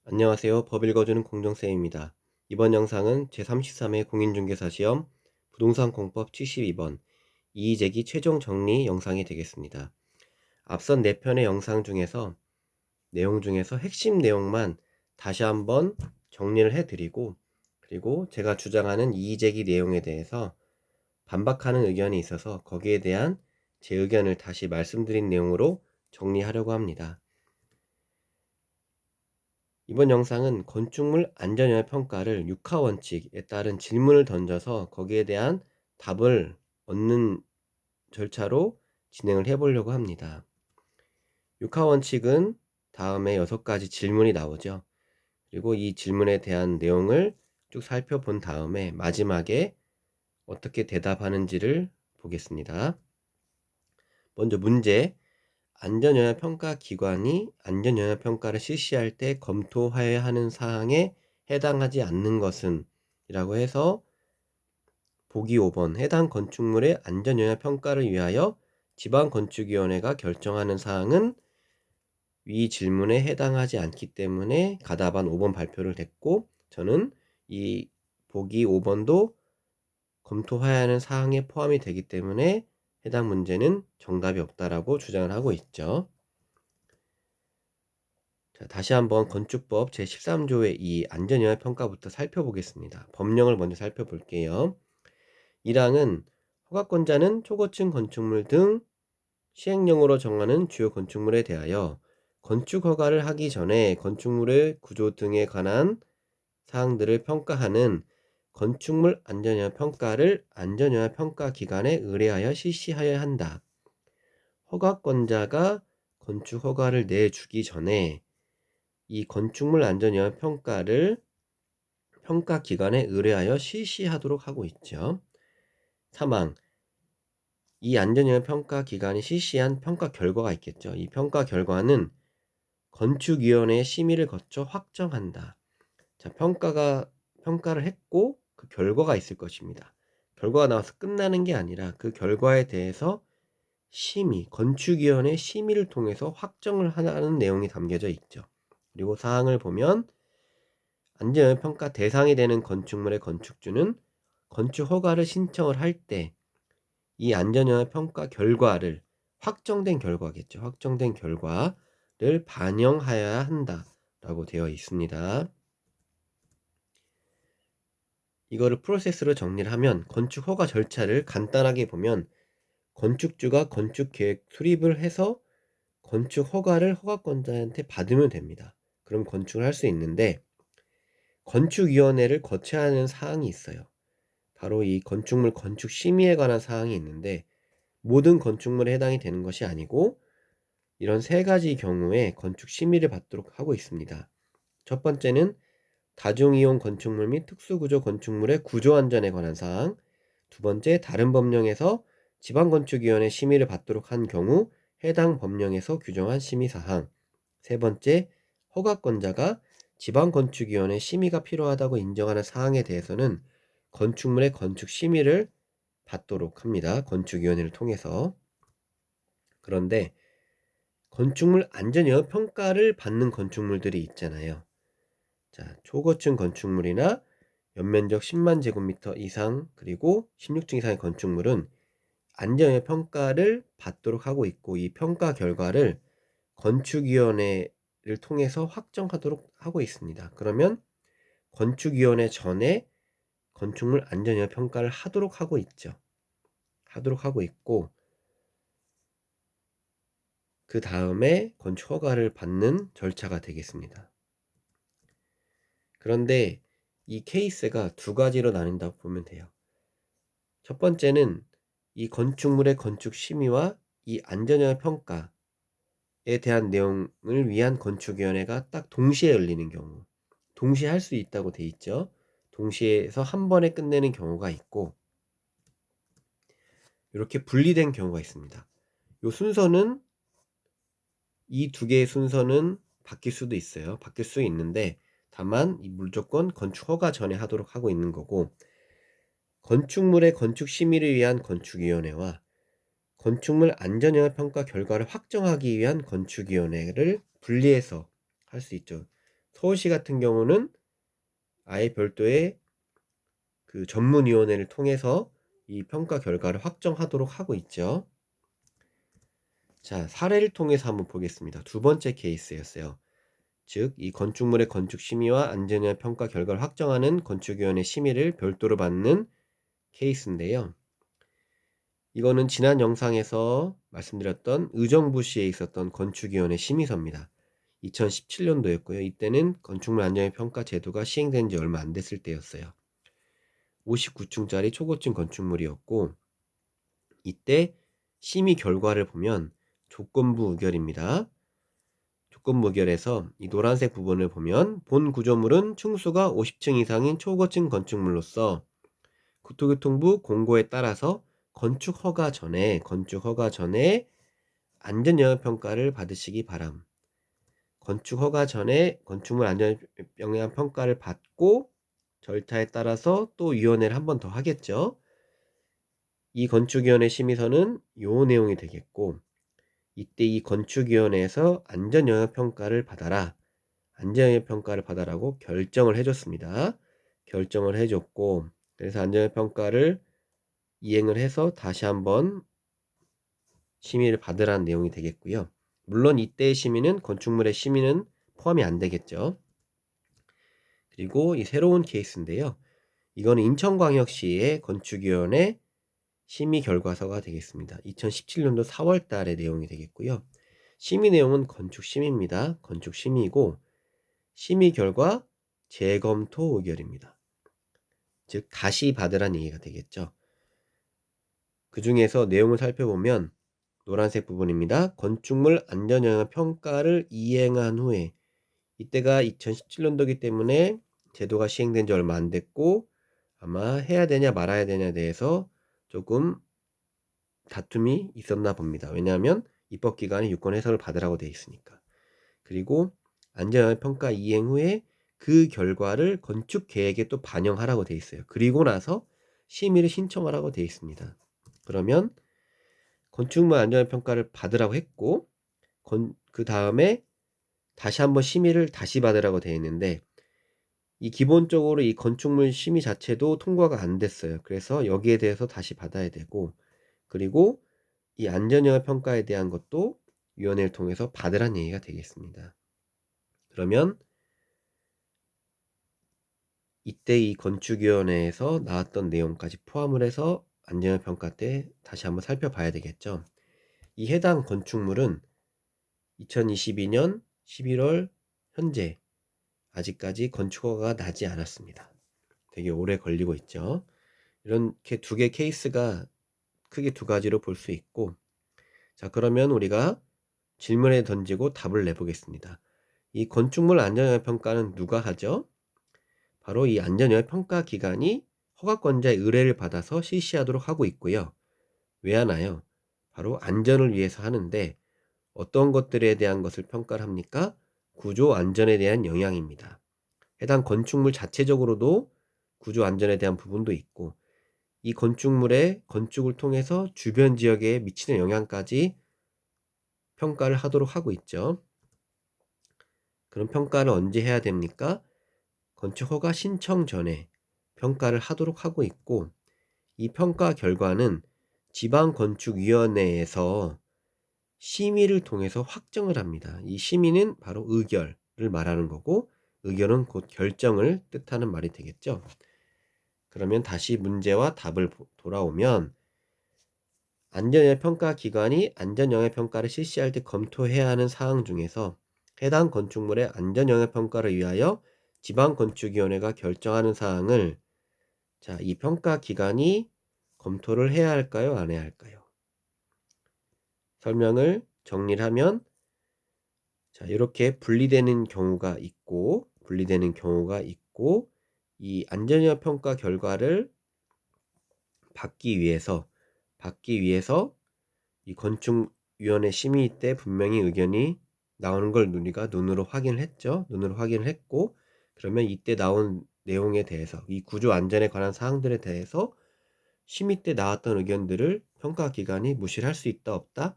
안녕하세요. 법 읽어주는 공정쌤입니다. 이번 영상은 제33회 공인중개사 시험 부동산 공법 72번 이의제기 최종 정리 영상이 되겠습니다. 앞선 4편의 영상 중에서 내용 중에서 핵심 내용만 다시 한번 정리를 해드리고, 그리고 제가 주장하는 이의제기 내용에 대해서 반박하는 의견이 있어서 거기에 대한 제 의견을 다시 말씀드린 내용으로 정리하려고 합니다. 이번 영상은 건축물 안전영향평가를 6하 원칙에 따른 질문을 던져서 거기에 대한 답을 얻는 절차로 진행을 해보려고 합니다. 6하 원칙은 다음에 6가지 질문이 나오죠. 그리고 이 질문에 대한 내용을 쭉 살펴본 다음에 마지막에 어떻게 대답하는지를 보겠습니다. 먼저 문제, 안전영향평가기관이 안전영향평가를 실시할 때 검토해야 하는 사항에 해당하지 않는 것은 이라고 해서 보기 5번 해당 건축물의 안전영향평가를 위하여 지방건축위원회가 결정하는 사항은 위 질문에 해당하지 않기 때문에 가답안 5번 발표를 했고, 저는 이 보기 5번도 검토해야 하는 사항에 포함이 되기 때문에 해당 문제는 정답이 없다라고 주장을 하고 있죠. 자, 다시 한번 건축법 제13조의 이 안전영향평가부터 살펴보겠습니다. 법령을 먼저 살펴볼게요. 1항은 허가권자는 초고층 건축물 등 시행령으로 정하는 주요 건축물에 대하여 건축허가를 하기 전에 건축물의 구조 등에 관한 사항들을 평가하는 건축물 안전영향평가를 안전영향평가기관에 의뢰하여 실시하여야 한다. 허가권자가 건축허가를 내주기 전에 이 건축물 안전영향평가를 평가기관에 의뢰하여 실시하도록 하고 있죠. 3항, 이 안전영향평가기관이 실시한 평가 결과가 있겠죠. 이 평가 결과는 건축위원회의 심의를 거쳐 확정한다. 자, 평가를 했고 그 결과가 있을 것입니다. 결과가 나와서 끝나는 게 아니라 그 결과에 대해서 건축위원회 심의를 통해서 확정을 하는 내용이 담겨져 있죠. 그리고 사항을 보면 안전영향평가 대상이 되는 건축물의 건축주는 건축허가를 신청을 할 때 이 안전영향평가 결과를 확정된 결과겠죠. 확정된 결과를 반영하여야 한다라고 되어 있습니다. 이거를 프로세스로 정리를 하면 건축허가 절차를 간단하게 보면 건축주가 건축계획 수립을 해서 건축허가를 허가권자한테 받으면 됩니다. 그럼 건축을 할 수 있는데 건축위원회를 거쳐야 하는 사항이 있어요. 바로 이 건축물 건축 심의에 관한 사항이 있는데 모든 건축물에 해당이 되는 것이 아니고 이런 3가지 경우에 건축 심의를 받도록 하고 있습니다. 첫 번째는 다중이용 건축물 및 특수구조 건축물의 구조안전에 관한 사항, 두 번째 다른 법령에서 지방건축위원회 심의를 받도록 한 경우 해당 법령에서 규정한 심의사항, 세 번째 허가권자가 지방건축위원회 심의가 필요하다고 인정하는 사항에 대해서는 건축물의 건축 심의를 받도록 합니다. 건축위원회를 통해서. 그런데 건축물 안전영향 평가를 받는 건축물들이 있잖아요. 자, 초고층 건축물이나 연면적 10만 제곱미터 이상 그리고 16층 이상의 건축물은 안전영향 평가를 받도록 하고 있고 이 평가 결과를 건축위원회를 통해서 확정하도록 하고 있습니다. 그러면 건축위원회 전에 건축물 안전영향 평가를 하도록 하고 있죠. 하도록 하고 있고 그 다음에 건축허가를 받는 절차가 되겠습니다. 그런데 이 케이스가 2가지로 나뉜다고 보면 돼요. 첫 번째는 이 건축물의 건축 심의와 이 안전영향 평가에 대한 내용을 위한 건축위원회가 딱 동시에 열리는 경우, 동시에 할 수 있다고 돼 있죠. 동시에 해서 한 번에 끝내는 경우가 있고 이렇게 분리된 경우가 있습니다. 이 순서는 이 2개의 순서는 바뀔 수도 있어요. 바뀔 수 있는데 다만 무조건 건축허가 전에 하도록 하고 있는 거고, 건축물의 건축 심의를 위한 건축위원회와 건축물 안전영향 평가 결과를 확정하기 위한 건축위원회를 분리해서 할 수 있죠. 서울시 같은 경우는 아예 별도의 그 전문위원회를 통해서 이 평가 결과를 확정하도록 하고 있죠. 자, 사례를 통해서 한번 보겠습니다. 두 번째 케이스였어요. 즉, 이 건축물의 건축 심의와 안전영향 평가 결과를 확정하는 건축위원회 심의를 별도로 받는 케이스인데요. 이거는 지난 영상에서 말씀드렸던 의정부시에 있었던 건축위원회 심의서입니다. 2017년도였고요. 이때는 건축물 안전영향 평가 제도가 시행된 지 얼마 안 됐을 때였어요. 59층짜리 초고층 건축물이었고, 이때 심의 결과를 보면 조건부 의결입니다. 조건부 의결에서 이 노란색 부분을 보면 본 구조물은 층수가 50층 이상인 초고층 건축물로서 국토교통부 공고에 따라서 건축 허가 전에 안전영향평가를 받으시기 바람. 건축 허가 전에 건축물 안전영향평가를 받고 절차에 따라서 또 위원회를 한 번 더 하겠죠. 이 건축위원회 심의서는 요 내용이 되겠고, 이때 이 건축위원회에서 안전영향평가를 받아라고 결정을 해줬습니다. 결정을 해줬고, 그래서 안전영향평가를 이행을 해서 다시 한번 심의를 받으라는 내용이 되겠고요. 물론 이때의 심의는 건축물의 심의는 포함이 안 되겠죠. 그리고 이 새로운 케이스인데요. 이거는 인천광역시의 건축위원회 심의 결과서가 되겠습니다. 2017년도 4월 달의 내용이 되겠고요. 심의 내용은 건축 심의입니다. 건축 심의이고, 심의 결과 재검토 의결입니다. 즉 다시 받으란 얘기가 되겠죠. 그 중에서 내용을 살펴보면 노란색 부분입니다. 건축물 안전영향 평가를 이행한 후에, 이때가 2017년도이기 때문에 제도가 시행된 지 얼마 안 됐고 아마 해야 되냐 말아야 되냐에 대해서 조금 다툼이 있었나 봅니다. 왜냐하면 입법기관이 유권 해석을 받으라고 되어 있으니까. 그리고 안전영향 평가 이행 후에 그 결과를 건축 계획에 또 반영하라고 되어 있어요. 그리고 나서 심의를 신청하라고 되어 있습니다. 그러면 건축물 안전영향 평가를 받으라고 했고, 그 다음에 다시 한번 심의를 다시 받으라고 되어 있는데, 이 기본적으로 이 건축물 심의 자체도 통과가 안 됐어요. 그래서 여기에 대해서 다시 받아야 되고, 그리고 이 안전영향 평가에 대한 것도 위원회를 통해서 받으란 얘기가 되겠습니다. 그러면 이때 이 건축위원회에서 나왔던 내용까지 포함을 해서 안전영향 평가 때 다시 한번 살펴봐야 되겠죠. 이 해당 건축물은 2022년 11월 현재 아직까지 건축허가가 나지 않았습니다. 되게 오래 걸리고 있죠. 이렇게 두 개 케이스가 크게 두 가지로 볼 수 있고, 자, 그러면 우리가 질문에 던지고 답을 내보겠습니다. 이 건축물 안전영향 평가는 누가 하죠? 바로 이 안전영향 평가 기관이 허가권자의 의뢰를 받아서 실시하도록 하고 있고요. 왜 하나요? 바로 안전을 위해서 하는데, 어떤 것들에 대한 것을 평가를 합니까? 구조 안전에 대한 영향입니다. 해당 건축물 자체적으로도 구조 안전에 대한 부분도 있고, 이 건축물의 건축을 통해서 주변 지역에 미치는 영향까지 평가를 하도록 하고 있죠. 그럼 평가를 언제 해야 됩니까? 건축 허가 신청 전에 평가를 하도록 하고 있고, 이 평가 결과는 지방건축위원회에서 심의를 통해서 확정을 합니다. 이 심의는 바로 의결을 말하는 거고, 의결은 곧 결정을 뜻하는 말이 되겠죠. 그러면 다시 문제와 답을 돌아오면, 안전영향평가기관이 안전영향평가를 실시할 때 검토해야 하는 사항 중에서 해당 건축물의 안전영향평가를 위하여 지방건축위원회가 결정하는 사항을, 자, 이 평가기관이 검토를 해야 할까요? 안 해야 할까요? 설명을 정리를 하면, 자, 이렇게 분리되는 경우가 있고, 이 안전영향 평가 결과를 받기 위해서 이 건축위원회 심의 때 분명히 의견이 나오는 걸 우리가 눈으로 확인을 했죠. 눈으로 확인을 했고, 그러면 이때 나온 내용에 대해서, 이 구조 안전에 관한 사항들에 대해서 심의 때 나왔던 의견들을 평가기관이 무시를 할 수 있다, 없다?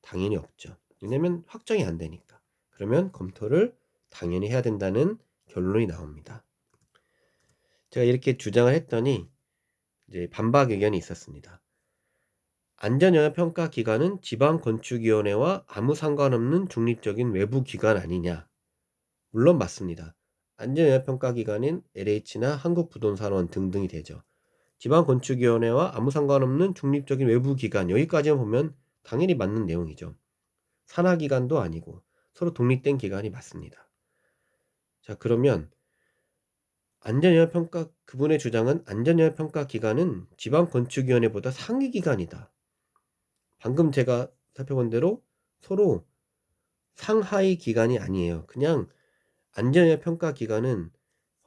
당연히 없죠. 왜냐면 확정이 안 되니까. 그러면 검토를 당연히 해야 된다는 결론이 나옵니다. 제가 이렇게 주장을 했더니 이제 반박 의견이 있었습니다. 안전영향평가 기관은 지방건축위원회와 아무 상관없는 중립적인 외부 기관 아니냐? 물론 맞습니다. 안전영향평가기관인 LH나 한국부동산원 등등이 되죠. 지방건축위원회와 아무 상관없는 중립적인 외부 기관, 여기까지만 보면 당연히 맞는 내용이죠. 산하기관도 아니고 서로 독립된 기관이 맞습니다. 자, 그러면 그분의 주장은 안전영향평가기관은 지방건축위원회보다 상위 기관이다. 방금 제가 살펴본 대로 서로 상하이 기관이 아니에요. 그냥 안전영향평가기관은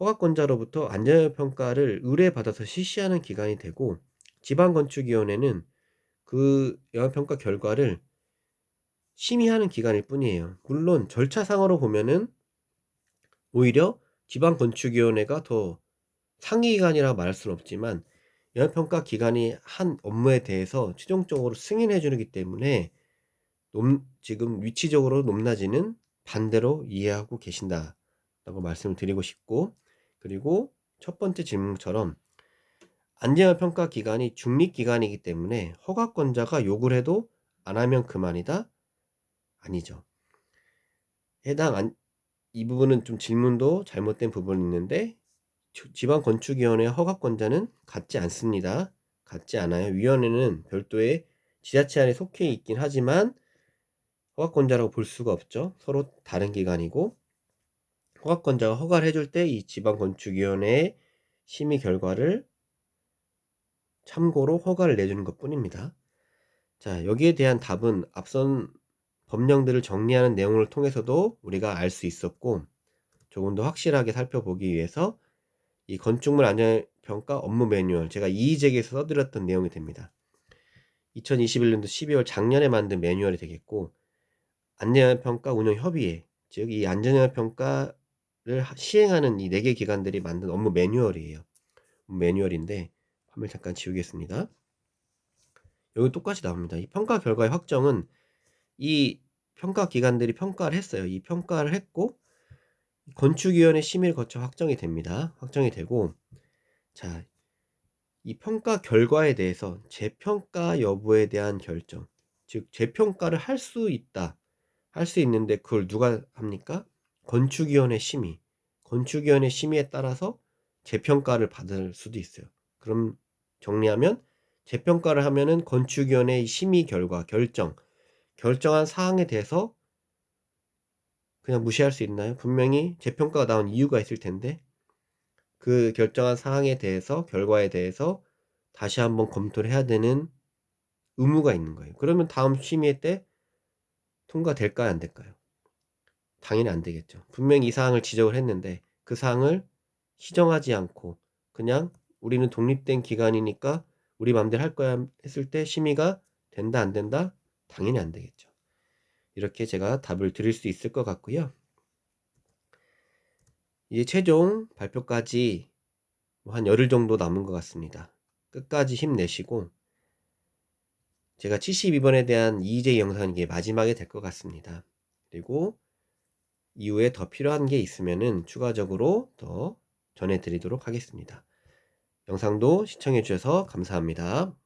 허가권자로부터 안전영향평가를 의뢰받아서 실시하는 기관이 되고, 지방건축위원회는 그 영향평가 결과를 심의하는 기관일 뿐이에요. 물론 절차상으로 보면은 오히려 지방건축위원회가 더 상위기관이라고 말할 수는 없지만, 영향평가 기관이 한 업무에 대해서 최종적으로 승인해 주기 때문에 지금 위치적으로 높낮이는 반대로 이해하고 계신다라고 말씀을 드리고 싶고, 그리고 첫 번째 질문처럼 안전영향평가 기관이 중립기관이기 때문에 허가권자가 욕을 해도 안 하면 그만이다? 아니죠. 이 부분은 좀 질문도 잘못된 부분이 있는데, 지방건축위원회 허가권자는 같지 않습니다. 같지 않아요. 위원회는 별도의 지자체 안에 속해 있긴 하지만 허가권자라고 볼 수가 없죠. 서로 다른 기관이고, 허가권자가 허가를 해줄 때 이 지방건축위원회의 심의 결과를 참고로 허가를 내주는 것 뿐입니다. 자, 여기에 대한 답은 앞선 법령들을 정리하는 내용을 통해서도 우리가 알 수 있었고, 조금 더 확실하게 살펴보기 위해서 이 건축물 안전평가 업무 매뉴얼, 제가 이의제기에서 써드렸던 내용이 됩니다. 2021년도 12월 작년에 만든 매뉴얼이 되겠고, 안전영향평가 운영협의회, 즉 이 안전영향평가를 시행하는 이 4개 기관들이 만든 업무 매뉴얼이에요. 매뉴얼인데 화면 잠깐 지우겠습니다. 여기 똑같이 나옵니다. 이 평가 결과의 확정은 이 평가 기관들이 평가를 했어요. 이 평가를 했고 건축위원회 심의를 거쳐 확정이 됩니다. 확정이 되고, 자, 이 평가 결과에 대해서 재평가 여부에 대한 결정, 즉 재평가를 할 수 있다, 할 수 있는데 그걸 누가 합니까? 건축위원회 심의. 건축위원회 심의에 따라서 재평가를 받을 수도 있어요. 그럼 정리하면 재평가를 하면은 건축위원회의 심의 결과, 결정한 사항에 대해서 그냥 무시할 수 있나요? 분명히 재평가가 나온 이유가 있을 텐데 그 결정한 사항에 대해서, 결과에 대해서 다시 한번 검토를 해야 되는 의무가 있는 거예요. 그러면 다음 심의 때 통과될까요, 안 될까요? 당연히 안 되겠죠. 분명히 이 사항을 지적을 했는데 그 사항을 시정하지 않고 그냥 우리는 독립된 기관이니까 우리 마음대로 할 거야 했을 때 심의가 된다, 안 된다? 당연히 안 되겠죠. 이렇게 제가 답을 드릴 수 있을 것 같고요. 이제 최종 발표까지 한 열흘 정도 남은 것 같습니다. 끝까지 힘내시고, 제가 72번에 대한 이의제기 영상이 이게 마지막에 될 것 같습니다. 그리고 이후에 더 필요한 게 있으면은 추가적으로 더 전해드리도록 하겠습니다. 영상도 시청해 주셔서 감사합니다.